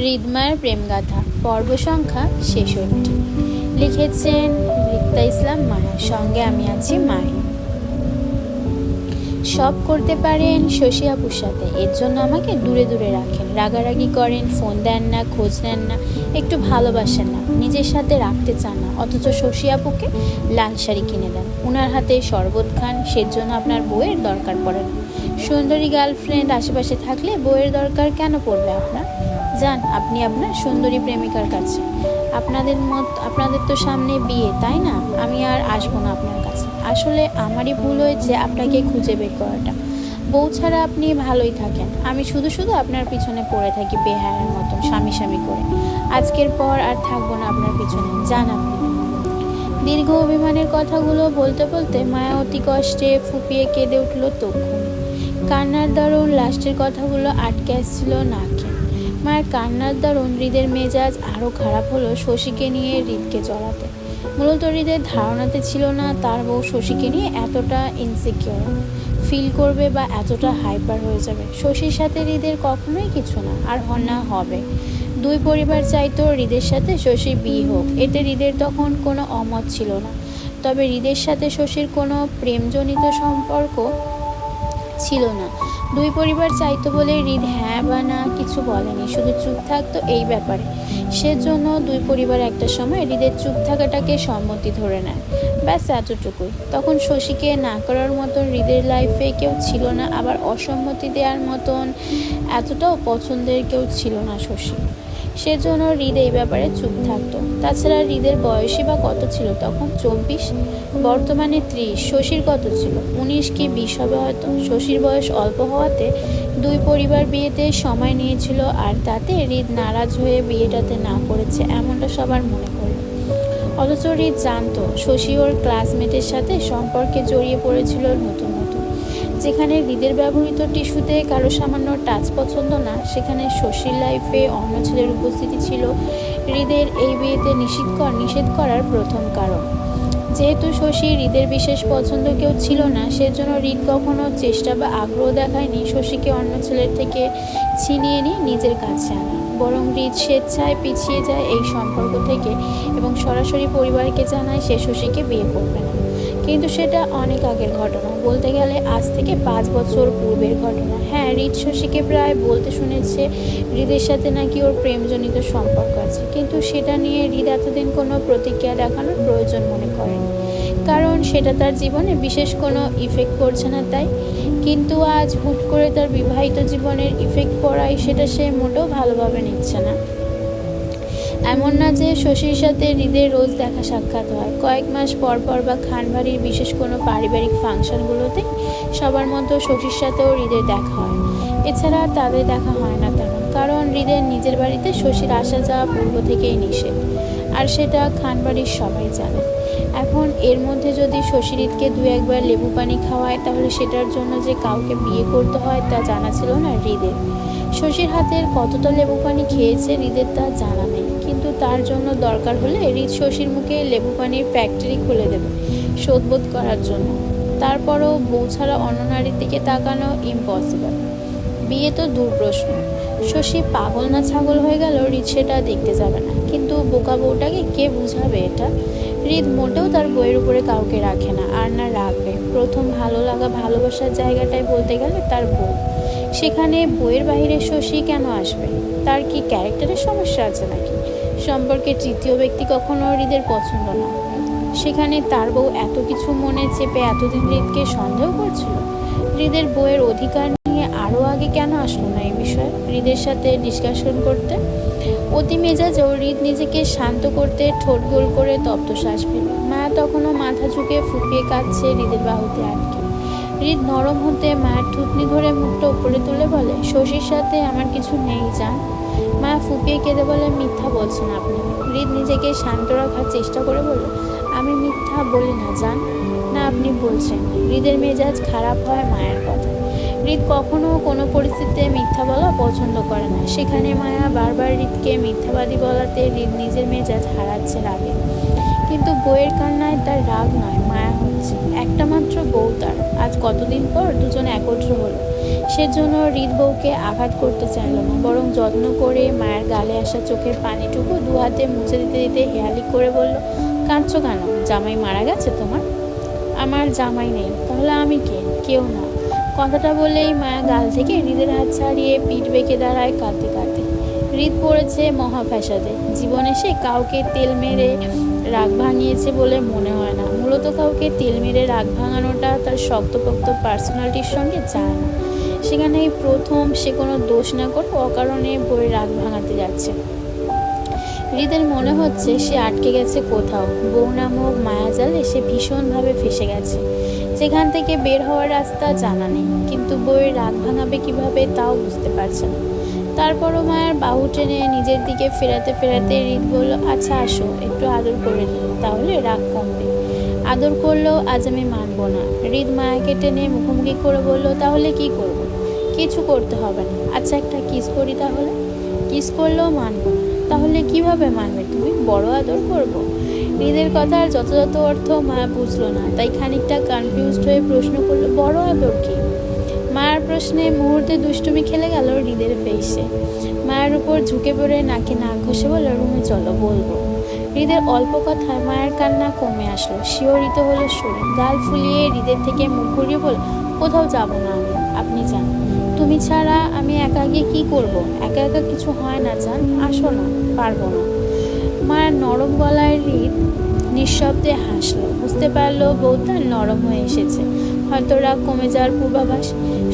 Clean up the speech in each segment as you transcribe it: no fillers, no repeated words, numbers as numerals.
হৃদমায়ের প্রেমগাথা পর্ব সংখ্যা ৬৬। লিখেছেন রিক্তা ইসলাম মায়া। সঙ্গে আমি আছি মাহি। সব করতে পারেন শশী আপুর সাথে, এর জন্য আমাকে দূরে দূরে রাখেন, রাগারাগি করেন, ফোন দেন না, খোঁজ নেন না, একটু ভালোবাসেন না, নিজের সাথে রাখতে চান না, অথচ শশী আপুকে লাল শাড়ি কিনে দেন, ওনার হাতে শরবত খান, সেজন্য আপনার বউয়ের দরকার পড়ে না। সুন্দরী গার্লফ্রেন্ড আশেপাশে থাকলে বউয়ের দরকার কেন পড়বে আপনার? যান আপনি আপনার সুন্দরী প্রেমিকার কাছে। আপনাদের তো সামনে বিয়ে, তাই না? আমি আর আসবো না আপনার কাছে। আসলে আমারই ভুল হয়েছে আপনাকে খুঁজে বের করাটা। বউ ছাড়া আপনি ভালোই থাকেন, আমি শুধু শুধু আপনার পিছনে পড়ে থাকি বেহায়ার মতন স্বামী করে। আজকের পর আর থাকবো না আপনার পিছনে, যান আপনি। দীর্ঘ অভিমানের কথাগুলো বলতে বলতে মায়া অতি কষ্টে ফুপিয়ে কেঁদে উঠল তক্ষুনি। কান্নার দরুন লাস্টের কথাগুলো আটকে আসছিল নাকে। মায়ের কান্নার দরুন হৃদের মেজাজ আরও খারাপ হলো শশীকে নিয়ে হৃদকে চড়াতে। মূলত হৃদের ধারণাতে ছিল না তার বউ শশীকে নিয়ে এতটা ইনসিকিউর ফিল করবে বা এতটা হাইপার হয়ে যাবে। শশীর সাথে হৃদের কখনোই কিছু না, আর না হবে। দুই পরিবার চাইতো হৃদের সাথে শশীর বিয়ে হোক, এতে হৃদের তখন কোনো অমত ছিল না। তবে হৃদের সাথে শশীর কোনো প্রেমজনিত সম্পর্ক ছিল না। দুই পরিবার চাইতো বলে হৃদ হ্যাঁ বা না কিছু বলেনি, শুধু চুপ থাকতো এই ব্যাপারে। সেজন্য দুই পরিবার একটা সময় হৃদের চুপ থাকাটাকে সম্মতি ধরে নেয়, ব্যাস এতটুকুই। তখন শশীকে না করার মতন হৃদের লাইফে কেউ ছিল না, আবার অসম্মতি দেওয়ার মতন এতটাও পছন্দের কেউ ছিল না শশী। সেজন্য হৃদ এই ব্যাপারে চুপ থাকতো। তাছাড়া হৃদের বয়সই বা কত ছিল তখন? 24, বর্তমানে 30। শশীর কত ছিল? 19 কি 20 হবে হয়তো। শশীর বয়স অল্প হওয়াতে দুই পরিবার বিয়েতে সময় নিয়েছিল, আর তাতে হৃদ নারাজ হয়ে বিয়েটাতে না করেছে এমনটা সবার মনে করল। অথচ হৃদ জানতো শশী ওর ক্লাসমেটের সাথে সম্পর্কে জড়িয়ে পড়েছিল নতুন। যেখানে হৃদের ব্যবহৃত টিস্যুতে কারো সামান্য টাচ পছন্দ না, সেখানে শশীর লাইফে অন্য ছেলের উপস্থিতি ছিল হৃদের এই বিয়েতে নিষেধ করার প্রথম কারণ। যেহেতু শশী হৃদের বিশেষ পছন্দ কেউ ছিল না, সেজন্য হৃদ কখনো চেষ্টা বা আগ্রহ দেখায়নি শশীকে অন্য ছেলের থেকে ছিনিয়ে নিয়ে নিজের কাছে আনা। বরং হৃদ স্বেচ্ছায় পিছিয়ে যায় এই সম্পর্ক থেকে এবং সরাসরি পরিবারকে জানায় সে শশীকে বিয়ে করবে না। কিন্তু সেটা অনেক আগের ঘটনা, বলতে গেলে আজ থেকে 5 বছর পূর্বের ঘটনা। হ্যাঁ, হৃদ শশীকে প্রায় বলতে শুনেছে হৃদের সাথে নাকি ওর প্রেমজনিত সম্পর্ক আছে, কিন্তু সেটা নিয়ে হৃদ এতদিন কোনো প্রতিক্রিয়া দেখানোর প্রয়োজন মনে করেনি, কারণ সেটা তার জীবনে বিশেষ কোনো ইফেক্ট করছে না তাই। কিন্তু আজ হুট করে তার বিবাহিত জীবনের ইফেক্ট পড়ায় সেটা সে মোটেও ভালোভাবে নিচ্ছে না। এমন না যে শশীর সাথে হৃদের রোজ দেখা সাক্ষাৎ হয়, কয়েক মাস পর পর বা খানবাড়ির বিশেষ কোনো পারিবারিক ফাংশনগুলোতে সবার মতো শশীর সাথেও হৃদের দেখা হয়। এছাড়া তাদের দেখা হয় না তেমন, কারণ হৃদের নিজের বাড়িতে শশীর আসা যাওয়া পূর্ব থেকেই নিষেধ, আর সেটা খানবাড়ির সবাই জানে। এখন এর মধ্যে যদি শশী হৃদকে 2-1 লেবু পানি খাওয়ায়, তাহলে সেটার জন্য যে কাউকে বিয়ে করতে হয় তা জানা ছিল না হৃদের। শশীর হাতের কতটা লেবু পানি খেয়েছে হৃদের তা জানা নেই, কিন্তু তার জন্য দরকার হলে হৃদ শশীর মুখে লেবু পানির ফ্যাক্টরি খুলে দেবে শোধবোধ করার জন্য। তারপরও বউ ছাড়া অন্য নারীর দিকে তাকানো ইম্পসিবল। বিয়ে তো দূর প্রশ্ন। শশী পাগল না ছাগল হয়ে গেল হৃদ সেটা দেখতে যাবে না, কিন্তু বোকা বউটাকে কে বুঝাবে এটা? হৃদ মোটেও তার বইয়ের উপরে কাউকে রাখে না, আর না রাখবে। প্রথম ভালো লাগা ভালোবাসার জায়গাটায় বলতে গেলে তার বউ, সেখানে বইয়ের বাইরে শশী কেন আসবে? তার কি ক্যারেক্টারের সমস্যা আছে নাকি? সম্পর্কে তৃতীয় ব্যক্তি কখনো হৃদের পছন্দ না, সেখানে তার বউ এত কিছু মনে চেপে এতদিন হৃদকে সন্দেহ করছিল। হৃদের বইয়ের অধিকার নিয়ে আরও আগে কেন আসলো না এই বিষয়ে হৃদের সাথে ডিসকাশন করতে? অতি মেজাজেও হৃদ নিজেকে শান্ত করতে ঠোঁট গোল করে তপ্তশ্বাস ফেল। মায়া তখনও মাথা ঝুঁকে ফুপিয়ে কাঁদছে হৃদের বাহুতে আটকে। হৃদ নরম হতে মায়ের থুতনি ধরে মুখটা উপরে তুলে বলে, শশীর সাথে আমার কিছু নেই জান। মায়া ফুপিয়ে কেঁদে বলে, মিথ্যা বলছেন আপনি। হৃদ নিজেকে শান্ত রাখার চেষ্টা করে বলল, আমি মিথ্যা বলি না জান। না আপনি বলছেন। হৃদের মেজাজ খারাপ হয় মায়ের কথা। হৃদ কখনো কোনো পরিস্থিতিতে মিথ্যা বলা পছন্দ করে না, সেখানে মায়া বারবার হৃদকে মিথ্যাবাদী বলাতে হৃদ নিজের মেজাজ হারাচ্ছে রাগে। কিন্তু বইয়ের কান্নায় তার রাগ নয়, মায়া হচ্ছে। হচ্ছে, একটা মাত্র বউ তার। আজ কতদিন পর দুজন একত্র হলো। সেজন্য হৃদ বউকে আঘাত করতে চাইল না, বরং যত্ন করে মায়ের গালে আসা চোখের পানিটুকু দু হাতে মুছে দিতে দিতে হেয়ালি করে বলল, কাঁদছো কেন? জামাই মারা গেছে তোমার? আমার জামাই নেই। তাহলে আমি কে? কেউ না। কথাটা বলেই মায়া গাল থেকে হৃদের হাত ছাড়িয়ে পিঠ বেঁকে দাঁড়ায় কাঁদতে কাঁদতে। হৃদ পড়েছে মহা ফ্যাসাদে। জীবনে সে কাউকে তেল মেরে রাগ ভাঙিয়েছে বলে মনে হয় না। মূলত কাউকে তেল মেরে রাগ ভাঙানোটা তার শক্তপোক্ত পার্সোনালিটির সঙ্গে যায় না। সেখানে এই প্রথম সে কোনো দোষ না করে অকারণে বইয়ের রাগ ভাঙাতে যাচ্ছে। হৃদের মনে হচ্ছে সে আটকে গেছে কোথাও। বউ নামক মায়াজালে সে ভীষণভাবে ফেসে গেছে, যেখান থেকে বের হওয়ার রাস্তা জানা নেই। কিন্তু বউয়ের রাগ ভাঙাবে কিভাবে তাও বুঝতে পারছে না। তারপরও মায়ের বাহু টেনে নিজের দিকে ফেরাতে ফেরাতে হৃদ বলল, আচ্ছা আসো, একটু আদর করে দিই, তাহলে রাগ কমবে। আদর করলেও আজ আমি মানব না। হৃদ মায়াকে টেনে মুখোমুখি করে বলল, তাহলে কি করব? কিছু করতে হবে না। আচ্ছা একটা কিস করি তাহলে। কিস করলেও মানব না। তাহলে কিভাবে মানবে তুমি? বড় আদর করব? হৃদের কথার যথাযথ অর্থ মায়া বুঝলো না, তাই খানিকটা কনফিউজড হয়ে প্রশ্ন করলো, বড় আদর কি? মায়ের প্রশ্নে মুহূর্তে দুষ্টুমি খেলে গেল হৃদের ফেসে। মায়ের উপর ঝুঁকে পড়ে নাকে নাক ঘষে বলল, রুমে চলো, বলবো। হৃদের অল্প কথায় মায়ের কান্না কমে আসলো। শিহরিত হলো শরীর। গাল ফুলিয়ে হৃদের থেকে মুখ ঘুরিয়ে বলল, কোথাও যাব না আমি, আপনি যান। তুমি ছাড়া আমি একা গিয়ে কি করব? একা একা কিছু হয় না জান, আসো না। পারবো না। মায়ের নরম গলায় হৃদ নিঃশব্দে হাসলো। বুঝতে পারলো বউ তার নরম হয়ে এসেছে, হয়তো রাগ কমে যাওয়ার পূর্বাভাস।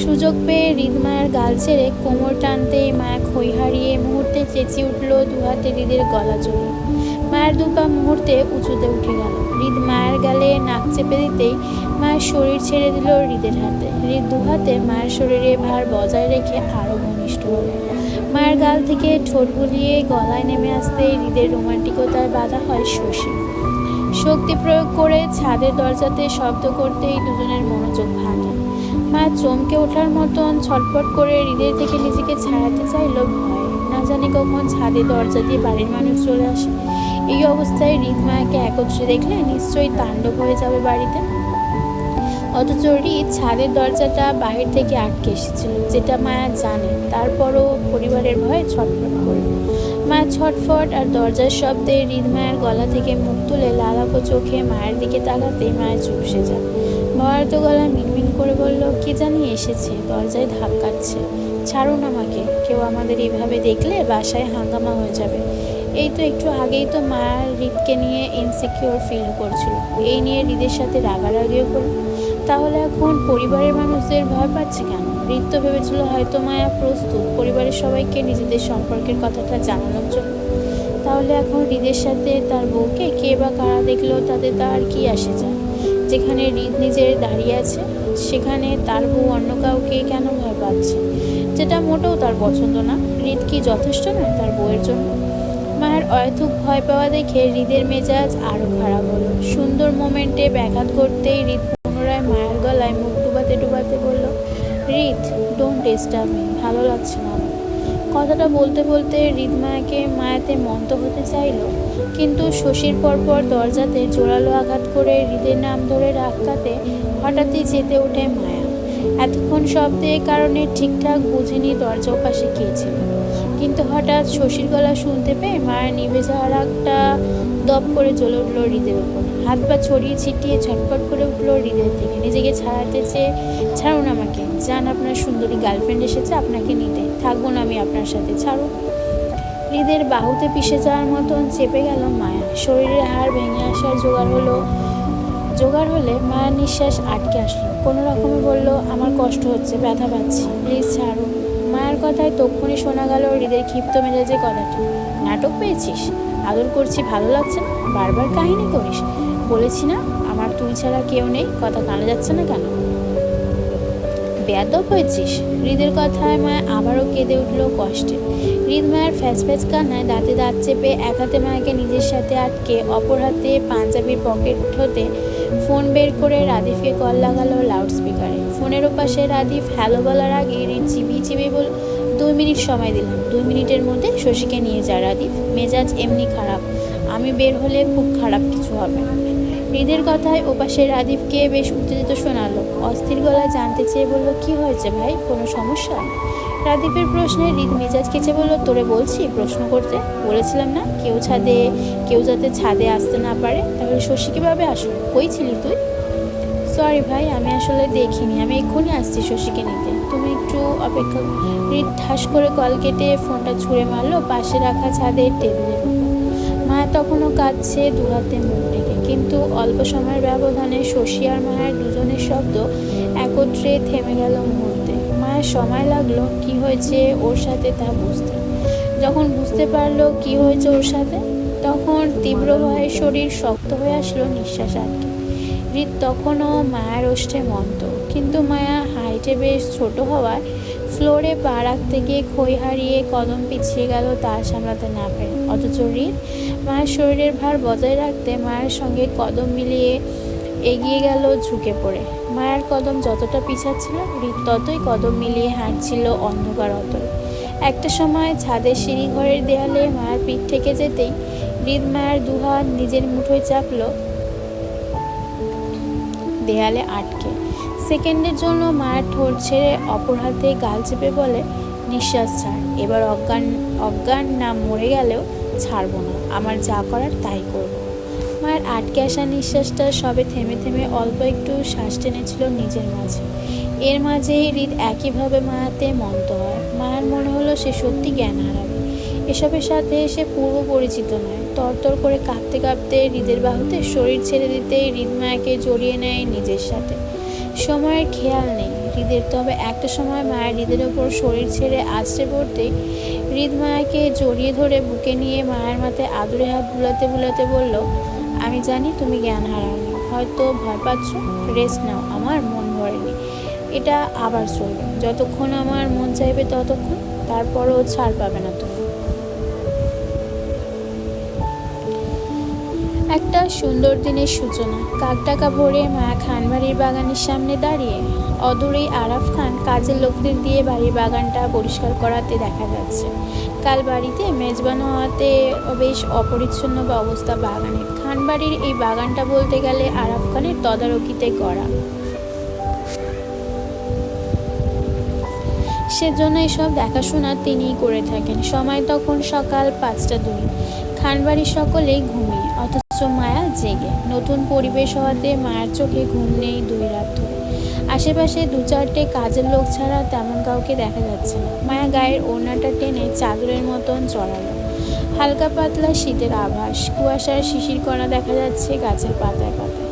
সুযোগ পেয়ে হৃদ মায়ের গাল ছেড়ে কোমর টানতেই মায়া খই হারিয়ে মুহূর্তে চেঁচিয়ে উঠল, দু হাতে হৃদের গলা জড়িয়ে। মায়ের দুপা মুহূর্তে উঁচুতে উঠে গেল। হৃদ মায়ের গালে নাক চেপে দিতেই মায়ের শরীর ছেড়ে দিল হৃদের হাতে। হৃদ দু হাতে মায়ের শরীরে ভার বজায় রেখে আরো ঘনিষ্ঠ হলো। মায়ের গাল থেকে ঠোঁট বুলিয়ে গলায় নেমে আসতে হৃদের রোমান্টিকতায় বাধা হয় শশী। শক্তি প্রয়োগ করে ছাদের দরজাতে শব্দ করতেই দুজনের মনোযোগ ভাঙে। মা চমকে ওঠার মতন ছটফট করে হৃদের থেকে নিজেকে ছাড়াতে চাইল ভয়ে। না জানি কখন ছাদে দরজা দিয়ে বাড়ির মানুষ চলে আসে। এই অবস্থায় হৃদ মায়াকে একত্রে দেখলে নিশ্চয়ই তাণ্ডব হয়ে যাবে বাড়িতে। অথচ হৃদ ছাদের দরজাটা বাহির থেকে আটকে এসেছিল, যেটা মায়া জানে। তারপরও পরিবারের ভয়ে ছটফট করে। মায়ের ছটফট আর দরজার শব্দে হৃদ মায়ের গলা থেকে মুখ তুলে লালাপো চোখে মায়ের দিকে তাকাতেই মায়ের চুপসে যায়। ভয়ার্ত গলা মিনমিন করে বলল, কে জানি এসেছে, দরজায় ধাক্কাচ্ছে, ছাড়ুন আমাকে। কেউ আমাদের এইভাবে দেখলে বাসায় হাঙ্গামা হয়ে যাবে। এই তো একটু আগেই তো মায়ের হৃদকে নিয়ে ইনসিকিউর ফিল করছিল, এই নিয়ে হৃদের সাথে রাগারাগিও করল। তাহলে এখন পরিবারের মানুষদের ভয় পাচ্ছে কেন? হৃদ তো ভেবেছিল হয়তো মায়া প্রস্তুত পরিবারের সবাইকে নিজেদের সম্পর্কের কথাটা জানানোর জন্য। তাহলে এখন হৃদের সাথে তার বউকে কে বা কারা দেখলেও তাদের তার কি আসে যায়? যেখানে হৃদ নিজের দাঁড়িয়ে আছে, সেখানে তার বউ অন্য কাউকে কেন ভয় পাচ্ছে, যেটা মোটেও তার পছন্দ না। হৃদ কি যথেষ্ট নয় তার বউয়ের জন্য? মায়ের অহেতুক ভয় পাওয়া দেখে হৃদের মেজাজ আরো খারাপ হলো। সুন্দর মোমেন্টে ব্যাঘাত করতেই হৃদ পুনরায় মায়ের গলায় মুখ ডুবাতে ডুবাতে বলল, হৃদ, ডোন্ট ডিস্টার্ব মি, ভালো লাগছে না আমার। কথাটা বলতে বলতে হৃদ মায়াকে মায়াতে মন্ত হতে চাইল, কিন্তু শশীর পরপর দরজাতে জোরালো আঘাত করে হৃদের নাম ধরে রাখাতে হঠাৎই চেতে ওঠে মায়া। এতক্ষণ শব্দের কারণে ঠিকঠাক বুঝেনি দরজা পাশে কে ছিল, কিন্তু হঠাৎ শশীর গলা শুনতে পেয়ে মায়ের নিভে যাওয়ার রাগটা দপ করে জ্বলে উঠল হৃদের উপর। হাত পা ছড়িয়ে ছিটিয়ে ছটফট করে উঠল হৃদের থেকে। নিজেকে ছাড়াতে চেয়ে, ছাড়ুন আমাকে, যান, আপনার সুন্দরী গার্লফ্রেন্ড এসেছে আপনাকে নিতে, থাকবো না আমি আপনার সাথে, ছাড়ুন। হৃদের বাহুতে পিষে যাওয়ার মতন চেপে গেল মায়া। শরীরের হাড় ভেঙে আসার জোগাড় হলে মায়ের নিঃশ্বাস আটকে আসলো। কোনো রকমে বলল, আমার কষ্ট হচ্ছে, ব্যথা পাচ্ছি, প্লিজ ছাড়ুন। মায়ের কথায় তক্ষুনি শোনা গেল হৃদের ক্ষিপ্ত মেজাজে কথাটা, নাটক পেয়েছিস? আদর করছি ভালো লাগছে না? বারবার কাহিনী করিস। বলেছি না আমার তুই ছাড়া কেউ নেই, কথা কানে যাচ্ছে না কেন? বেয়াদব হয়েছিস। হৃদের কথায় মায়া আবারও কেঁদে উঠল কষ্টে। হৃদ মায়ের ফ্যাচ ফ্যাচ কান্নায় দাঁতে দাঁত চেপে এক হাতে মায়াকে নিজের সাথে আটকে অপর হাতে পাঞ্জাবির পকেট হতে ফোন বের করে রাদিফকে কল লাগালো লাউড স্পিকারে। ফোনের ওপাশে রাদিফ হ্যালো বলার আগে হৃদ চিবিয়ে চিবিয়ে বলল, 2 মিনিট সময় দিলাম, 2 মিনিটের মধ্যে শশীকে নিয়ে যা রাদিফ, মেজাজ এমনি খারাপ, আমি বের হলে খুব খারাপ কিছু হবে। হৃদের কথায় ওপাশে রাদীপকে বেশ উত্তেজিত শোনালো। অস্থির গলায় জানতে চেয়ে বলল, কি হয়েছে ভাই, কোনো সমস্যা? রাদীপের প্রশ্নে হৃদ মেজাজ কেচে বলল, তোরে বলছি প্রশ্ন করতে, বলেছিলাম না কেউ যাতে ছাদে আসতে না পারে। তাহলে শশী কিভাবে আসলো, কই ছিলি তুই? সরি ভাই, আমি আসলে দেখিনি, আমি এক্ষুনি আসছি শশীকে নিতে, তুমি একটু অপেক্ষা। হৃদ ঠাস করে কল কেটে ফোনটা ছুঁড়ে মারলো পাশে রাখা ছাদের টেবিলের উপর। মায়া তখনও কাঁদছে, দুহাতে মুখ ঢেকে। কিন্তু অল্প সময়ের ব্যবধানে শশী আর মায়ের দুজনের শব্দ একত্রে থেমে গেল মুহূর্তে। মায়ের সময় লাগলো কি হয়েছে ওর সাথে তা বুঝতে। যখন বুঝতে পারলো কি হয়েছে ওর সাথে, তখন তীব্র ভয়ে শরীর শক্ত হয়ে আসলো, নিঃশ্বাস আটকে। হৃদ তখনও মায়ের ওষ্ঠে মন্ত, কিন্তু মায়া হাইটে বেশ ছোট হওয়ায় ফ্লোরে পা রাখতে গিয়ে খই হারিয়ে কদম পিছিয়ে গেল তার সামলাতে না পেরে। অথচ হৃদ মায়ের শরীরের ভার বজায় রাখতে মায়ের সঙ্গে কদম মিলিয়ে এগিয়ে গেল ঝুঁকে পড়ে। মায়ের কদম যতটা পিছাচ্ছিল, হৃদ ততই কদম মিলিয়ে হাঁটছিল অন্ধকার অতলে। একটা সময় ছাদের সিঁড়ি ঘরের দেয়ালে মায়ের পিঠ থেকে যেতেই হৃদ মায়ের দুহাত নিজের মুঠোয় চাপল, দেয়ালে আটকে। সেকেন্ডের জন্য মায়ের ঠোঁট ছেড়ে অপর হাতে গাল চেপে বলে, নিঃশ্বাস ছাড়, এবার অজ্ঞান না মরে গেলেও ছাড়বো না, আমার যা করার তাই করব। মায়ের আটকে আসা নিঃশ্বাসটা সবে থেমে থেমে অল্প একটু শ্বাস টেনেছিল নিজের মাঝে। এর মাঝেই হৃদ একইভাবে মায়াতে মন্ত হয়। মায়ের মনে হলো সে সত্যি জ্ঞান হারাবে। এসবের সাথে সে পূর্ব পরিচিত নয়। তরতর করে কাঁপতে কাঁপতে হৃদের বাহুতে শরীর ছেড়ে দিতেই হৃদ মায়াকে জড়িয়ে নেয় নিজের সাথে। সময়ের খেয়াল নেই হৃদের, তবে একটা সময় মায়ের হৃদের ওপর শরীর ছেড়ে আছড়ে পড়তেই হৃদ মায়াকে জড়িয়ে ধরে বুকে নিয়ে মায়ের মাথায় আদুরে হাত বুলাতে বুলাতে বলল, আমি জানি তুমি জ্ঞান হারাওনি, হয়তো ভয় পাচ্ছ, রেস্ট নাও, আমার মন ভরেনি, এটা আবার চলবে, যতক্ষণ আমার মন চাইবে ততক্ষণ, তারপরও ছাড় পাবে না তুমি। একটা সুন্দর দিনের সূচনা। কাকডাকা ভোরে মায়া খানবাড়ির বাগানের সামনে দাঁড়িয়ে। অদূরেই আরাফ খান কাজের লোকদের দিয়ে বাড়ির বাগানটা পরিষ্কার করাতে দেখা যাচ্ছে। কাল বাড়িতে মেজবান হওয়াতে বেশ অপরিচ্ছন্ন অবস্থা বাগানের। খানবাড়ির এই বাগানটা বলতে গেলে আরাফ খানের তদারকিতে গড়া, সেজন্য এসব দেখাশোনা তিনিই করে থাকেন। সময় তখন সকাল 5:02। খানবাড়ির সকলেই ঘুমিয়ে, অথচ মায়া জেগে। নতুন পরিবেশ হওয়াতে মায়ের চোখে ঘুম নেই 2 রাত ধরে। আশেপাশে 2-4টে কাজের লোক ছাড়া তেমন কাউকে দেখা যাচ্ছে না। মায়া গায়ের ওড়নাটা টেনে চাদরের মতন চড়ালো। হালকা পাতলা শীতের আভাস, কুয়াশার শিশির কণা দেখা যাচ্ছে গাছের পাতায় পাতায়।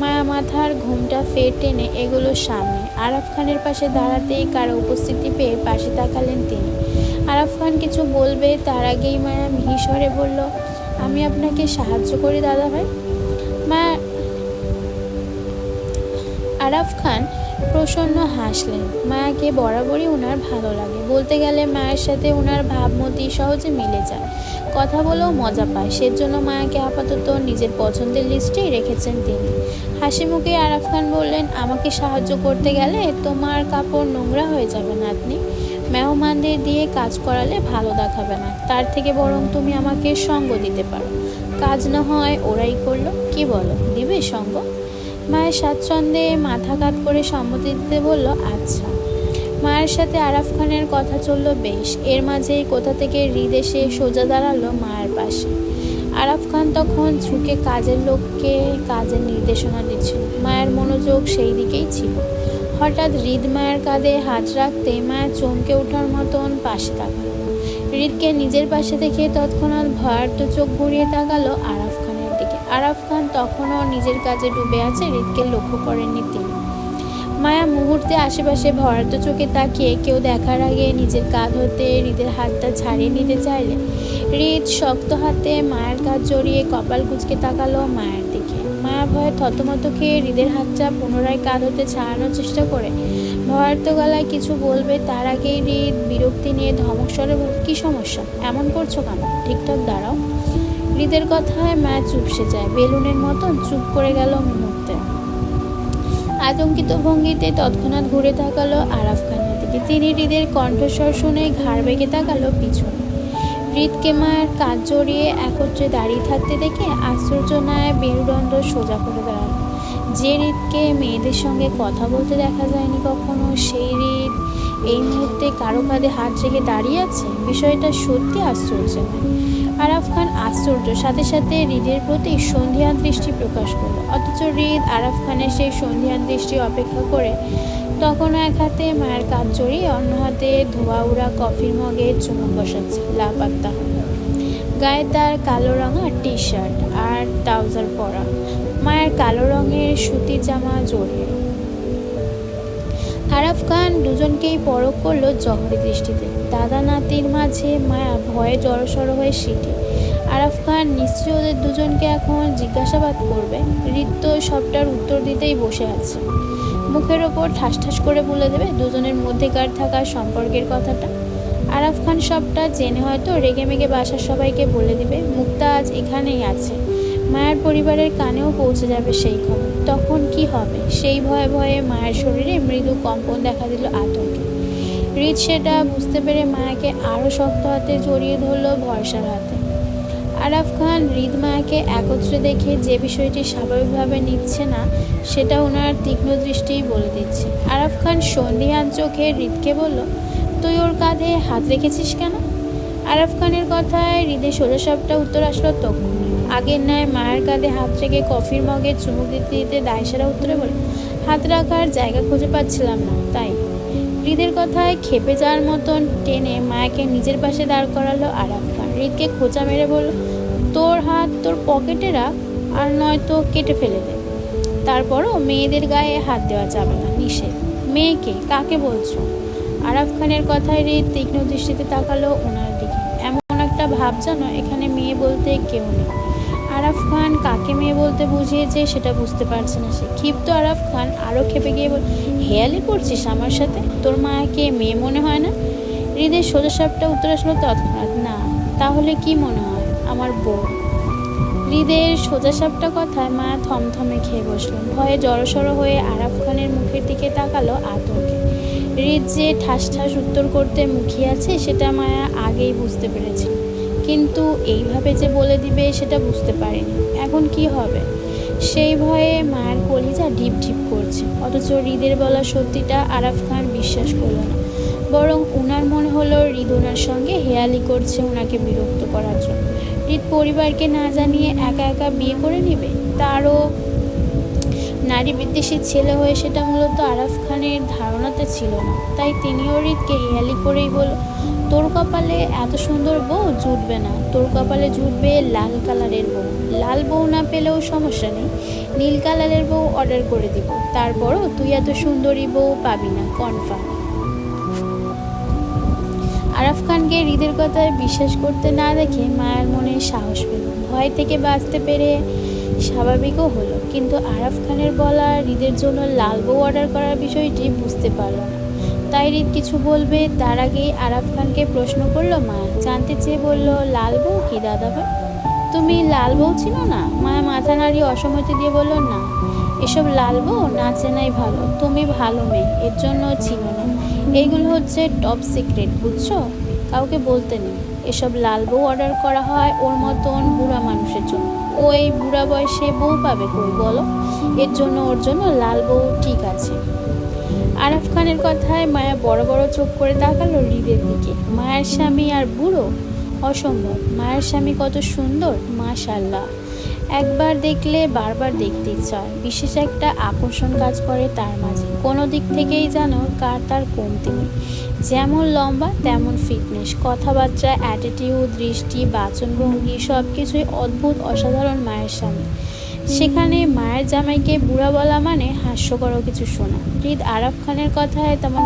মায়া মাথার ঘুমটা ফের টেনে এগুলো সামনে। আরাফ খানের পাশে দাঁড়াতেই কারো উপস্থিতি পেয়ে পাশে তাকালেন তিনি। আরাফ খান কিছু বলবে তার আগেই মায়া মিহিস্বরে বলল, আমি আপনাকে সাহায্য করি দাদা ভাই। আরাফ খান প্রসন্ন হাসলেন। মায়াকে বরাবরই ওনার ভালো লাগে, বলতে গেলে মায়ের সাথে ওনার ভাবমতি সহজে মিলে যায়, কথা বলেও মজা পায়। সেজন্য মায়াকে আপাতত নিজের পছন্দের লিস্টেই রেখেছেন তিনি। হাসি মুখে আরাফ খান বললেন, আমাকে সাহায্য করতে গেলে তোমার কাপড় নোংরা হয়ে যাবে নাতনি, মেহমানদের দিয়ে কাজ করালে ভালো দেখাবে না, তার থেকে বরং তুমি আমাকে সঙ্গ দিতে পারো, কাজ না হয় ওরাই করলো, কি বলো, দিবে সঙ্গ? মায়ের স্বাচ্ছন্দ্যে মাথা কাত করে সম্মতি দিতে বলল, আচ্ছা। মায়ের সাথে আরাফ খানের কথা চলল বেশ। এর মাঝেই কোথা থেকে হৃদ এসে সোজা দাঁড়ালো মায়ের পাশে। আরাফ খান তখন ঝুঁকে কাজের লোককে কাজের নির্দেশনা দিচ্ছিল। মায়ের মনোযোগ সেই দিকেই ছিল। হঠাৎ হৃদ মায়ের কাঁধে হাত রাখতে মায়ের চমকে ওঠার মতন পাশে তাকালো। হৃদকে নিজের পাশে দেখে তৎক্ষণাৎ ভয়ার্ত চোখ ঘুরিয়ে তাকালো আরাফ খানের দিকে। আরাফ খান তখনও নিজের কাজে ডুবে আছে, হৃদকে লক্ষ্য করেননি তিনি। মায়া মুহূর্তে আশেপাশে ভয়ার্ত চোখে তাকিয়ে কেউ দেখার আগে নিজের কাঁধ হতে হৃদের হাতটা ছাড়িয়ে নিতে চাইলে হৃদ শক্ত হাতে মায়ের কাঁধ জড়িয়ে কপাল কুঁচকে তাকালো মায়ের দিকে। মায়া ভয়ে থতমত খেয়ে হৃদের হাতটা পুনরায় কাঁধ হতে ছাড়ানোর চেষ্টা করে ভয়ার্ত গলায় কিছু বলবে, তার আগেই হৃদ বিরক্তি নিয়ে ধমক স্বরে বলল, কি সমস্যা, এমন করছো কেন, ঠিকঠাক দাঁড়াও। হৃদের কথায় মায়া চুপসে যায়, বেলুনের মতন চুপ করে গেল মুহূর্তে। আতঙ্কিত ভঙ্গিতে তৎক্ষণাৎ ঘুরে তাকালো আরাফ খানের দিকে। তিনি হৃদের কণ্ঠস্বর শুনে ঘাড় বেঁকে তাকালো পিছনে। হৃদকে মায়ের কাঁধ জড়িয়ে একত্রে দাঁড়িয়ে থাকতে দেখে আশ্চর্যনায় মেরুদণ্ড সোজা করে দাঁড়াল। যে হৃদকে মেয়েদের সঙ্গে কথা বলতে দেখা যায়নি কখনো, সেই হৃদ এই মুহূর্তে কারো কাঁধে হাত রেখে দাঁড়িয়ে আছে। বিষয়টা সত্যি আশ্চর্যময়। আরাফ খান আশ্চর্য, সাথে সাথে হৃদের প্রতি সন্ধিহান দৃষ্টি প্রকাশ করল। অথচ হৃদ আরাফ খানের সেই সন্ধিহান দৃষ্টি অপেক্ষা করে তখনও এক হাতে মায়ের কাঁধ জড়িয়ে অন্য হাতে ধোয়া উড়া কফির মগে চুমুক বসাচ্ছে। লাপাত্তা হল। গায়ে তার কালো রঙা টি শার্ট আর ট্রাউজার পরা, মায়ের কালো রঙের সুতির জামা জড়িয়ে। আরাফ খান দুজনকেই পরখ করলো জহরি দৃষ্টিতে। দাদা নাতির মাঝে মায়া ভয়ে জড়সড় হয়ে সিটি। আরাফ খান নিশ্চয়ই ওদের দুজনকে এখন জিজ্ঞাসাবাদ করবে। হৃদ তো সবটার উত্তর দিতেই বসে আছে। মুখের ওপর ঠাস ঠাস করে বলে দেবে দুজনের মধ্যেকার থাকা সম্পর্কের কথাটা। আরাফ খান সবটা জেনে হয়তো রেগে মেগে বাসার সবাইকে বলে দিবে মুক্তা আজ এখানেই আছে। মায়ের পরিবারের কানেও পৌঁছে যাবে সেই খবর। তখন কি হবে? সেই ভয়ে ভয়ে মায়ের শরীরে মৃদু কম্পন দেখা দিল আতঙ্কে। হৃদ সেটা বুঝতে পেরে মায়াকে আরও শক্ত হাতে জড়িয়ে ধরল ভরসার হাতে। আরাফ খান হৃদ মায়াকে একত্রে দেখে যে বিষয়টি স্বাভাবিকভাবে নিচ্ছে না সেটা ওনার তীক্ষ্ণ দৃষ্টিই বলে দিচ্ছে। আরাফ খান সন্ধিহান চোখে হৃদকে বলল, তুই ওর কাঁধে হাত রেখেছিস কেন? আরাফ খানের কথায় হৃদের সোজা সাপটা উত্তর আসলো তক্ষুনি। আগের ন্যায় মায়ের কাঁধে হাত রেখে কফির মগে চুমুক দিতে দিতে দায়সারা উত্তরে বলে, হাত রাখার জায়গা খুঁজে পাচ্ছিলাম না তাই। হৃদের কথায় খেপে যাওয়ার মতন টেনে মায়াকে নিজের পাশে দাঁড় করালো আরাফ খান। হৃদকে খোঁচা মেরে বলল, তোর হাত তোর পকেটে রাখ, আর নয়তো কেটে ফেলে দে। তারপরও মেয়েদের গায়ে হাত দেওয়া যাবে না, নিষেধ। মেয়েকে? কাকে বলছো? আরাফ খানের কথায় হৃদ তীক্ষ্ণ দৃষ্টিতে তাকালো ওনার দিকে। এমন একটা ভাব যেন এখানে মেয়ে বলতে কেউ নেই। আরাফ খান কাকে মেয়ে বলতে বুঝিয়েছে সেটা বুঝতে পারছে না সে। ক্ষিপ্ত আরাফ খান আরও খেপে গিয়ে বল, হেয়ালি করছিস আমার সাথে? তোর মায়াকে মেয়ে মনে হয় না? হৃদের সোজা সাপটা উত্তর আসলো তৎক্ষণাৎ, না। তাহলে কি মনে হয়? আমার বউ। হৃদের সোজা সাপটা কথায় মায়া থমথমে খেয়ে বসলো। ভয়ে জড়সড় হয়ে আরাফ খানের মুখের দিকে তাকালো আতঙ্কে। হৃদ যে ঠাস ঠাস উত্তর করতে মুখিয়ে আছে সেটা মায়া আগেই বুঝতে পেরেছিল, কিন্তু এইভাবে যে বলে দিবে সেটা বুঝতে পারেনি। এখন কি হবে সেই ভয়ে মায়ের কলিজা ঢিপ ঢিপ করছে। অথচ হৃদের বলা সত্যিটা আরাফ খান বিশ্বাস করল না, বরং উনার মনে হলো হৃদ ওনার সঙ্গে হেয়ালি করছে ওনাকে বিরক্ত করার জন্য। হৃদ পরিবারকে না জানিয়ে একা একা বিয়ে করে নেবে, তারও নারী বিদ্বেষী ছেলে হয়ে, সেটা মূলত আরাফ খানের ধারণাতে ছিল না। তাই তিনিও হৃদকে হেয়ালি করেই বলল, তোর কপালে এত সুন্দর বউ জুটবে না, তোর কপালে জুটবে লাল কালারের বউ। লাল বউ না পেলেও সমস্যা নেই, নীল কালারের বউ অর্ডার করে দিব। তারপরও তুই এত সুন্দরী বউ পাবি না, কনফার্ম। আরাফ খানকে হৃদের কথায় বিশ্বাস করতে না দেখে মায়ের মনে সাহস পেল। ভয় থেকে বাঁচতে পেরে স্বাভাবিকও হলো, কিন্তু আরাফ খানের বলা হৃদের জন্য লাল বউ অর্ডার করার বিষয়টি বুঝতে পারল না। তাই হৃদ কিছু বলবে তার আগেই আরাফ খানকে প্রশ্ন করলো মায়া। জানতে চেয়ে বলল, লাল বউ কি দাদাভাই? তুমি লাল বউ চিনো না? মায়া মাথা নাড়িয়ে অসম্মতি দিয়ে বলল, না, এসব লাল বউ না চেনাই ভালো। তুমি ভালো মেয়ে, এর জন্য চিনো না। এইগুলো হচ্ছে টপ সিক্রেট, বুঝছো? কাউকে বলতে নেই। এসব লাল বউ অর্ডার করা হয় ওর মতন বুড়া মানুষের জন্য। ও এই বুড়া বয়সে বউ পাবে কই বলো? এর জন্য ওর জন্য লাল বউ ঠিক আছে। আরাফ খানের কথায় মায়া বড় বড় চোখ করে তাকালো হৃদের দিকে। মায়ের স্বামী আর বুড়ো? অসম্ভব। মায়ের স্বামী কত সুন্দর, মাশাআল্লাহ। একবার দেখলে বারবার দেখতে ইচ্ছা হয়। বিশেষ একটা আকর্ষণ কাজ করে তার মাঝে। কোনো দিক থেকেই যেন কার তার কমতি নেই। যেমন লম্বা তেমন ফিটনেস, কথাবার্তা, অ্যাটিটিউড, দৃষ্টি, বাচনভঙ্গি সব কিছুই অদ্ভুত অসাধারণ মায়ের স্বামী। সেখানে মায়ের জামাইকে বুড়া বলা মানে হাস্যকর কিছু শোনা। হৃদ আরাফ খানের কথায় তেমন